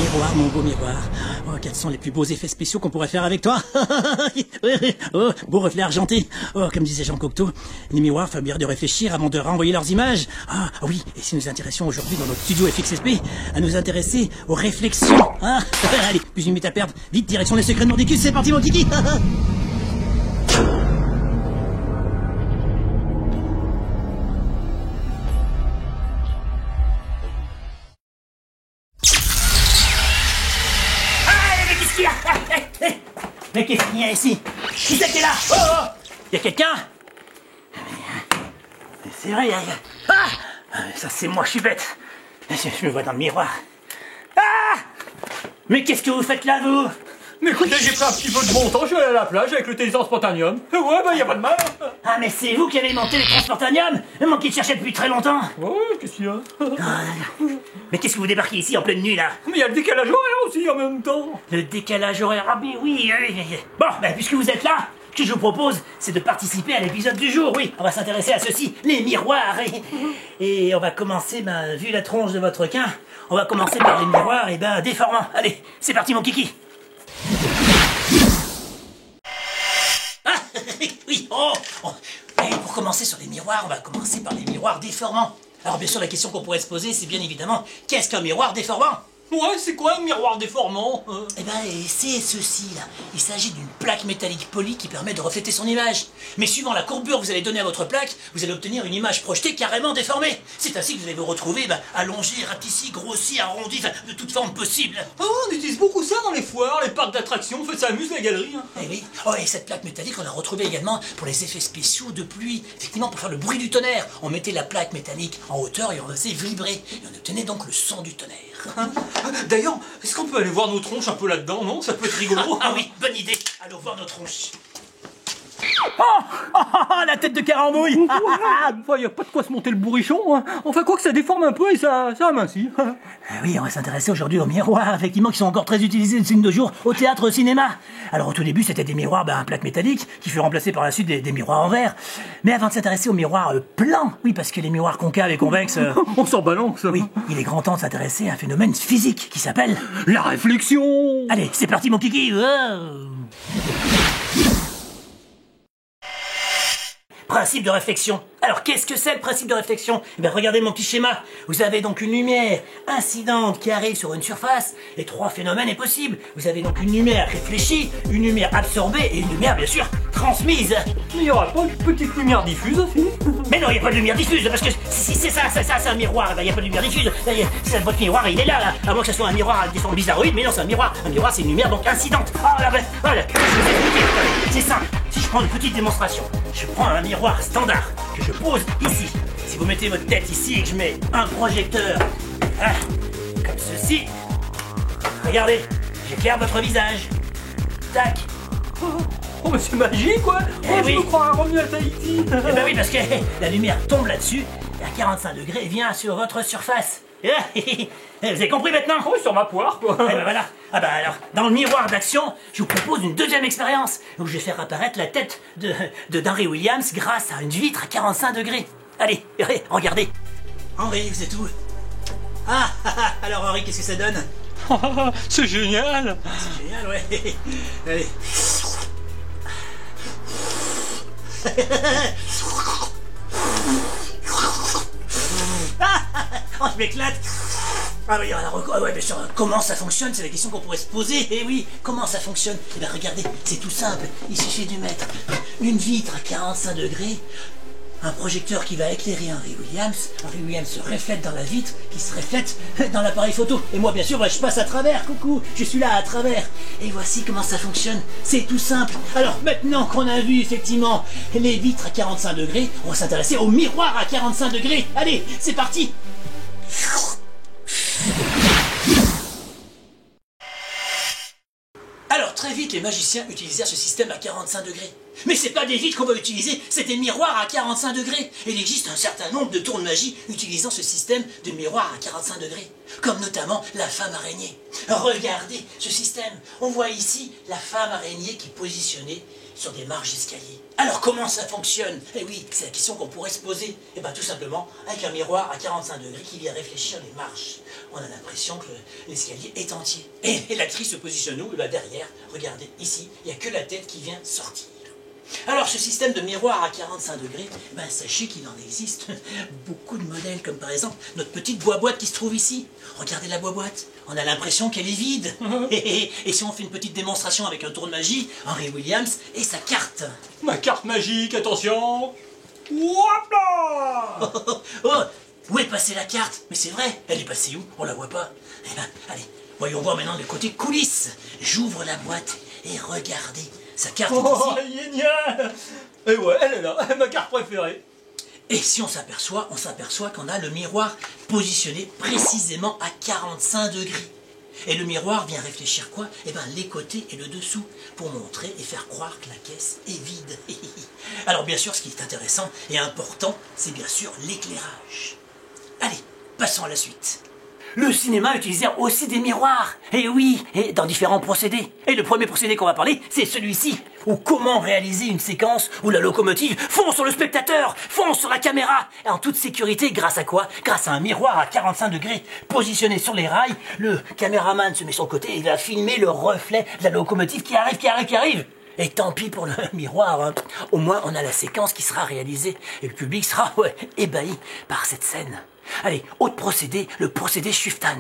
miroir, mon beau miroir. Oh, quels sont les plus beaux effets spéciaux qu'on pourrait faire avec toi? Oh, beau reflet argenté. Oh, comme disait Jean Cocteau, les miroirs font bien de réfléchir avant de renvoyer leurs images. Ah oui, et si nous intéressions aujourd'hui dans notre studio FXSP à nous intéresser aux réflexions, hein? Allez, plus une minute à perdre. Vite, direction les secrets de Mordicus, c'est parti mon kiki. Mais qu'est-ce qu'il y a ici? Qui c'est qui est là? Oh, oh! Y a quelqu'un? C'est vrai, Ah! Ça c'est moi, je suis bête. Je me vois dans le miroir. Ah! Mais qu'est-ce que vous faites là, vous? Mais écoutez, j'ai pris un petit peu de bon temps, je suis allé à la plage avec le téléspace-spontaneum. Ouais, bah y a pas de mal. Ah, mais c'est vous qui avez monté les transportaniums? Moi qui le cherchais depuis très longtemps. Ouais, qu'est-ce qu'il y a? Mais qu'est-ce que vous débarquez ici en pleine nuit, là? Mais y a le décalage horaire aussi en même temps. Le décalage horaire, ah mais oui. Bon, ben puisque vous êtes là, ce que je vous propose, c'est de participer à l'épisode du jour, oui. On va s'intéresser à ceci, les miroirs. Et on va commencer, vu la tronche de votre quin, on va commencer par les miroirs, déformants. Allez, c'est parti mon kiki. Ah, oui, Et pour commencer sur les miroirs, on va commencer par les miroirs déformants. Alors bien sûr, la question qu'on pourrait se poser, c'est bien évidemment, qu'est-ce qu'un miroir déformant? Ouais, c'est quoi un miroir déformant? C'est ceci là. Il s'agit d'une plaque métallique polie qui permet de refléter son image. Mais suivant la courbure que vous allez donner à votre plaque, vous allez obtenir une image projetée carrément déformée. C'est ainsi que vous allez vous retrouver allongé, rapetissi, grossi, arrondi, de toute forme possible. Oh, on utilise beaucoup ça dans les foires, les parcs d'attractions, on fait ça amuse la galerie. Eh oui. Oh, et cette plaque métallique, on l'a retrouvée également pour les effets spéciaux de pluie. Effectivement, pour faire le bruit du tonnerre. On mettait la plaque métallique en hauteur et on faisait vibrer. Et on obtenait donc le son du tonnerre. D'ailleurs, est-ce qu'on peut aller voir nos tronches un peu là-dedans, non? Ça peut être rigolo. Ah oui, bonne idée. Allons voir nos tronches. La tête de carambouille. Il n'y a pas de quoi se monter le bourrichon. Hein. Enfin, quoi que ça déforme un peu et ça amincit. Oui, on va s'intéresser aujourd'hui aux miroirs, effectivement, qui sont encore très utilisés de nos jours au théâtre, au cinéma. Alors au tout début, c'était des miroirs en plaque métallique, qui furent remplacés par la suite des miroirs en verre. Mais avant de s'intéresser aux miroirs plans, oui, parce que les miroirs concaves et convexes... on s'en balance. Oui, il est grand temps de s'intéresser à un phénomène physique qui s'appelle... la réflexion. Allez, c'est parti mon kiki. Principe de réflexion. Alors, qu'est-ce que c'est le principe de réflexion? Regardez mon petit schéma. Vous avez donc une lumière incidente qui arrive sur une surface. Et trois phénomènes est possible. Vous avez donc une lumière réfléchie, une lumière absorbée et une lumière, bien sûr, transmise. Mais il n'y aura pas de petite lumière diffuse aussi? Mais non, il n'y a pas de lumière diffuse, parce que si c'est ça, c'est un miroir. Il n'y a pas de lumière diffuse. Votre miroir, il est là. À moins que ce soit un miroir avec des formes bizarroïdes, mais non, c'est un miroir. Un miroir, c'est une lumière donc incidente. Voilà, je vais vous expliquer. C'est simple. Si je prends une petite démonstration, je prends un miroir standard que je pose ici. Si vous mettez votre tête ici et que je mets un projecteur, comme ceci, regardez, j'éclaire votre visage. Tac. Oh, mais c'est magique, quoi. Je me crois revenu à Tahiti. Oui, parce que la lumière tombe là-dessus, et à 45 degrés, et vient sur votre surface. Vous avez compris maintenant? Oui, sur ma poire, quoi. Voilà. Alors, dans le miroir d'action, je vous propose une deuxième expérience, où je vais faire apparaître la tête de Henry Williams grâce à une vitre à 45 degrés. Allez, regardez. Henry, vous êtes où? Alors Henry, qu'est-ce que ça donne? C'est génial. C'est génial, ouais. Allez. Je m'éclate. Oui, alors, bien sûr, comment ça fonctionne? C'est la question qu'on pourrait se poser. Eh oui, comment ça fonctionne? Regardez, c'est tout simple. Il suffit de mettre une vitre à 45 degrés, un projecteur qui va éclairer Henry Williams. Henry Williams se reflète dans la vitre, qui se reflète dans l'appareil photo. Et moi, bien sûr, je passe à travers. Coucou, je suis là à travers. Et voici comment ça fonctionne. C'est tout simple. Alors, maintenant qu'on a vu, effectivement, les vitres à 45 degrés, on va s'intéresser au miroir à 45 degrés. Allez, c'est parti. Alors très vite les magiciens utilisèrent ce système à 45 degrés. Mais c'est pas des vitres qu'on va utiliser, c'est des miroirs à 45 degrés. Et il existe un certain nombre de tours de magie utilisant ce système de miroirs à 45 degrés. Comme notamment la femme araignée. Regardez ce système. On voit ici la femme araignée qui est positionnée sur des marches d'escalier. Alors comment ça fonctionne? Eh oui, c'est la question qu'on pourrait se poser. Eh bien tout simplement avec un miroir à 45 degrés qui vient réfléchir les marches. On a l'impression que l'escalier est entier. Et l'actrice se positionne où? Eh bien derrière, regardez, ici, il n'y a que la tête qui vient sortir. Alors ce système de miroir à 45 degrés, ben, sachez qu'il en existe beaucoup de modèles, comme par exemple notre petite boîte qui se trouve ici. Regardez la boîte, on a l'impression qu'elle est vide. Et si on fait une petite démonstration avec un tour de magie, Henry Williams et sa carte. Ma carte magique, attention. Hop là. Oh, où est passée la carte? Mais c'est vrai, elle est passée où? On la voit pas. Eh ben, allez, voyons voir maintenant le côté coulisses. J'ouvre la boîte et regardez. Sa carte est ici. Génial. Et ouais, elle est là, ma carte préférée. Et si on s'aperçoit qu'on a le miroir positionné précisément à 45 degrés. Et le miroir vient réfléchir quoi? Eh bien les côtés et le dessous, pour montrer et faire croire que la caisse est vide. Alors bien sûr, ce qui est intéressant et important, c'est bien sûr l'éclairage. Allez, passons à la suite. Le cinéma utilisait aussi des miroirs. Et oui, et dans différents procédés. Et le premier procédé qu'on va parler, c'est celui-ci. Ou comment réaliser une séquence où la locomotive fonce sur le spectateur, fonce sur la caméra. Et en toute sécurité, grâce à quoi? Grâce à un miroir à 45 degrés positionné sur les rails. Le caméraman se met sur le côté et il va filmer le reflet de la locomotive qui arrive. Et tant pis pour le miroir, hein. Au moins on a la séquence qui sera réalisée. Et le public sera ébahi par cette scène. Allez, autre procédé, le procédé Schuftan.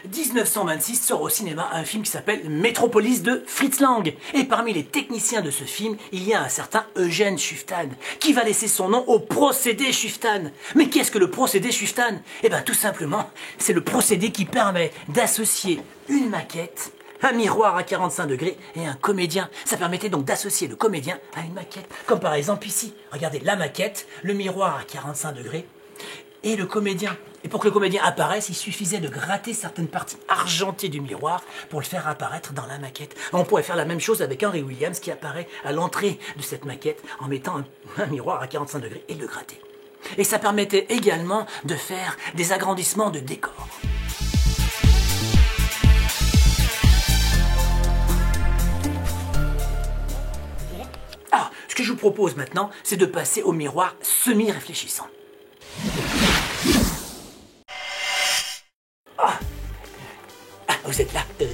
1926 sort au cinéma un film qui s'appelle Métropolis de Fritz Lang. Et parmi les techniciens de ce film, il y a un certain Eugène Schuftan, qui va laisser son nom au procédé Schuftan. Mais qu'est-ce que le procédé Schuftan? Eh bien tout simplement, c'est le procédé qui permet d'associer une maquette, un miroir à 45 degrés et un comédien. Ça permettait donc d'associer le comédien à une maquette. Comme par exemple ici, regardez la maquette, le miroir à 45 degrés et le comédien. Et pour que le comédien apparaisse, il suffisait de gratter certaines parties argentées du miroir pour le faire apparaître dans la maquette. On pourrait faire la même chose avec Henry Williams qui apparaît à l'entrée de cette maquette en mettant un miroir à 45 degrés et le gratter. Et ça permettait également de faire des agrandissements de décors. Alors, ce que je vous propose maintenant, c'est de passer au miroir semi-réfléchissant. Vous êtes là? Oui.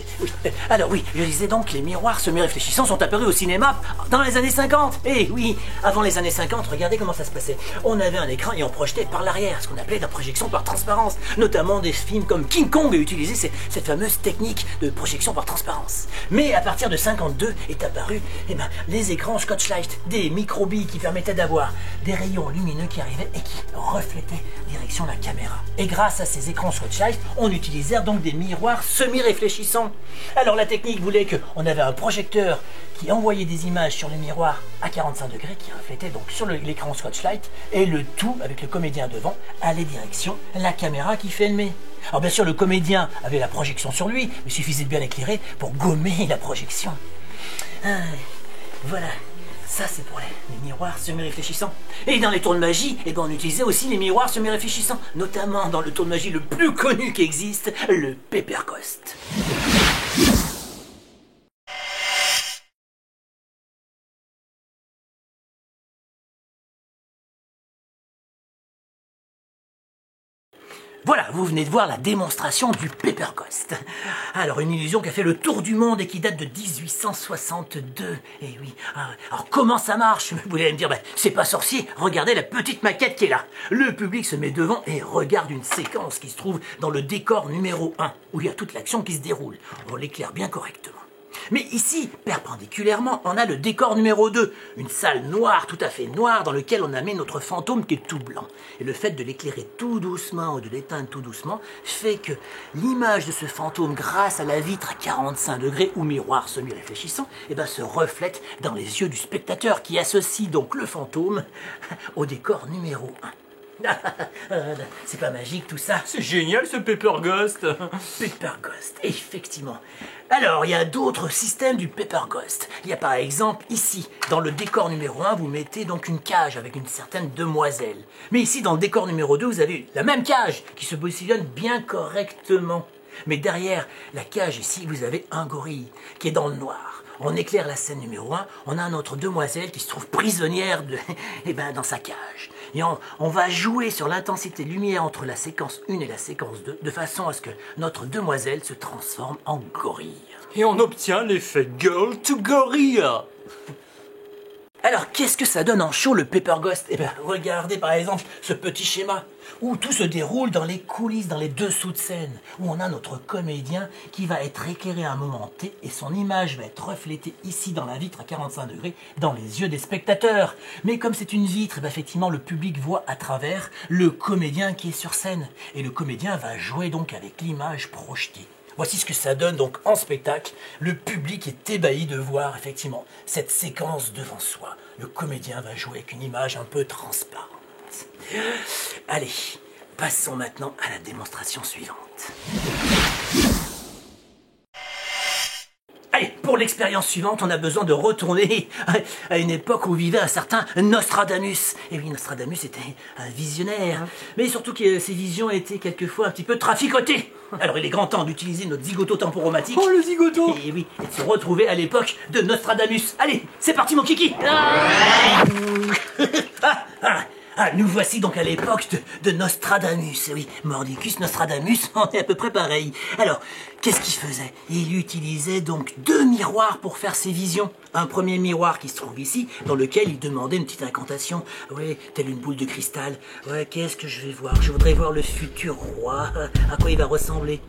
Alors oui, je disais donc, les miroirs semi-réfléchissants sont apparus au cinéma dans les années 50. Et oui, avant les années 50, regardez comment ça se passait. On avait un écran et on projetait par l'arrière, ce qu'on appelait la projection par transparence. Notamment des films comme King Kong a utilisé cette fameuse technique de projection par transparence. Mais à partir de 52 est apparu les écrans Scotch-Light, des microbilles qui permettaient d'avoir des rayons lumineux qui arrivaient et qui reflétaient direction la caméra. Et grâce à ces écrans Scotch-Light, on utilisait donc des miroirs semi-réfléchissants. Alors la technique voulait qu'on avait un projecteur qui envoyait des images sur le miroir à 45 degrés qui reflétait donc sur l'écran Scotch-Light et le tout avec le comédien devant allait direction la caméra qui filmait. Alors bien sûr le comédien avait la projection sur lui, mais il suffisait de bien l'éclairer pour gommer la projection. Voilà. Ça, c'est pour les miroirs semi-réfléchissants. Et dans les tours de magie, on utilisait aussi les miroirs semi-réfléchissants, notamment dans le tour de magie le plus connu qui existe, le Pepper Ghost. Voilà, vous venez de voir la démonstration du Pepper Ghost. Alors, une illusion qui a fait le tour du monde et qui date de 1862. Et oui, alors comment ça marche? Vous allez me dire, c'est pas sorcier, regardez la petite maquette qui est là. Le public se met devant et regarde une séquence qui se trouve dans le décor numéro 1, où il y a toute l'action qui se déroule. On l'éclaire bien correctement. Mais ici, perpendiculairement, on a le décor numéro 2, une salle noire, tout à fait noire, dans laquelle on a mis notre fantôme qui est tout blanc. Et le fait de l'éclairer tout doucement ou de l'éteindre tout doucement fait que l'image de ce fantôme, grâce à la vitre à 45 degrés ou miroir semi-réfléchissant, se reflète dans les yeux du spectateur qui associe donc le fantôme au décor numéro 1. C'est pas magique tout ça? C'est génial ce Pepper Ghost. Pepper Ghost, effectivement. Alors, il y a d'autres systèmes du Pepper Ghost. Il y a par exemple ici, dans le décor numéro 1, vous mettez donc une cage avec une certaine demoiselle. Mais ici, dans le décor numéro 2, vous avez la même cage qui se positionne bien correctement. Mais derrière la cage ici, vous avez un gorille qui est dans le noir. On éclaire la scène numéro 1, on a notre demoiselle qui se trouve prisonnière dans sa cage. Et on va jouer sur l'intensité de lumière entre la séquence 1 et la séquence 2, de façon à ce que notre demoiselle se transforme en gorille. Et on obtient l'effet Girl to Gorilla. Alors, qu'est-ce que ça donne en show, le Paper Ghost? Regardez par exemple ce petit schéma, où tout se déroule dans les coulisses, dans les dessous de scène, où on a notre comédien qui va être éclairé à un moment T, et son image va être reflétée ici dans la vitre à 45 degrés, dans les yeux des spectateurs. Mais comme c'est une vitre, effectivement, le public voit à travers le comédien qui est sur scène, et le comédien va jouer donc avec l'image projetée. Voici ce que ça donne donc en spectacle. Le public est ébahi de voir effectivement cette séquence devant soi. Le comédien va jouer avec une image un peu transparente. Allez, passons maintenant à la démonstration suivante. Allez, pour l'expérience suivante, on a besoin de retourner à une époque où vivait un certain Nostradamus. Et oui, Nostradamus était un visionnaire, mais surtout que ses visions étaient quelquefois un petit peu traficotées. Alors il est grand temps d'utiliser notre zigoto temporomatique. Oh, le zigoto! Et oui, et de se retrouver à l'époque de Nostradamus. Allez, c'est parti mon kiki. Nous voici donc à l'époque de Nostradamus. Oui, Mordicus, Nostradamus, on est à peu près pareil. Alors, qu'est-ce qu'il faisait? Il utilisait donc 2 miroirs pour faire ses visions. Un premier miroir qui se trouve ici, dans lequel il demandait une petite incantation. Oui, telle une boule de cristal. Ouais, qu'est-ce que je vais voir? Je voudrais voir le futur roi. À quoi il va ressembler?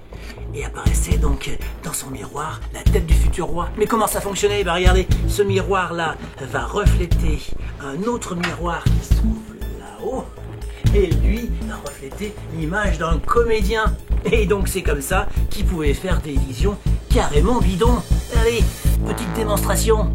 Et apparaissait donc dans son miroir la tête du futur roi. Mais comment ça fonctionnait? Regardez, ce miroir-là va refléter un autre miroir qui se trouve là-haut. Et lui a reflété l'image d'un comédien. Et donc c'est comme ça qu'il pouvait faire des visions carrément bidons. Allez, petite démonstration.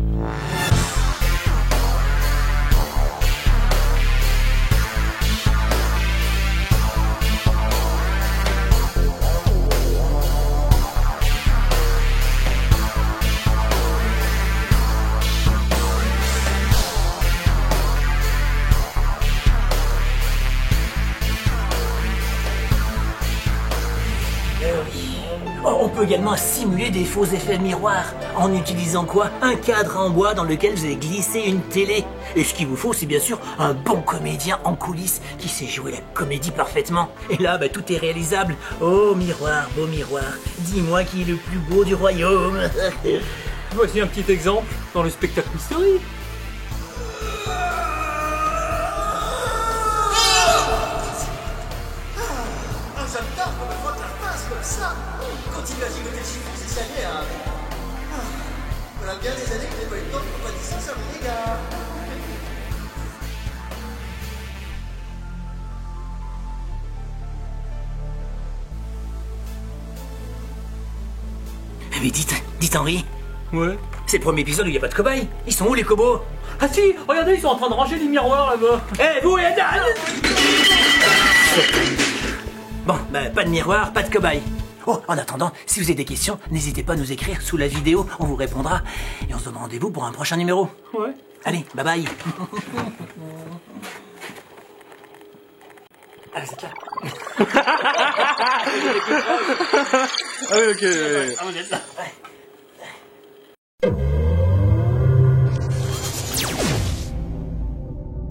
On peut également simuler des faux effets de miroir en utilisant quoi? Un cadre en bois dans lequel vous allez glisser une télé. Et ce qu'il vous faut, c'est bien sûr un bon comédien en coulisses qui sait jouer la comédie parfaitement. Et là, tout est réalisable. Oh miroir, beau miroir, dis-moi qui est le plus beau du royaume. Voici un petit exemple dans le spectacle Mystery. J'adore quand on voit que la pince comme ça. Continue à gigoter le chiffre, c'est ça y est. Voilà bien des années que je n'ai pas eu le temps de compagniser ça, les gars. Mais dites Henri, Ouais. c'est le premier épisode où il n'y a pas de cobayes. Ils sont où les cobos? Ah si, regardez, ils sont en train de ranger les miroirs là-bas. Eh vous, Bon, pas de miroir, pas de cobaye. Oh, en attendant, si vous avez des questions, n'hésitez pas à nous écrire sous la vidéo, on vous répondra. Et on se donne rendez-vous pour un prochain numéro. Ouais. Allez, bye bye. Ah, c'est là. Ah oui, ok. Ah, vous êtes là. Ouais.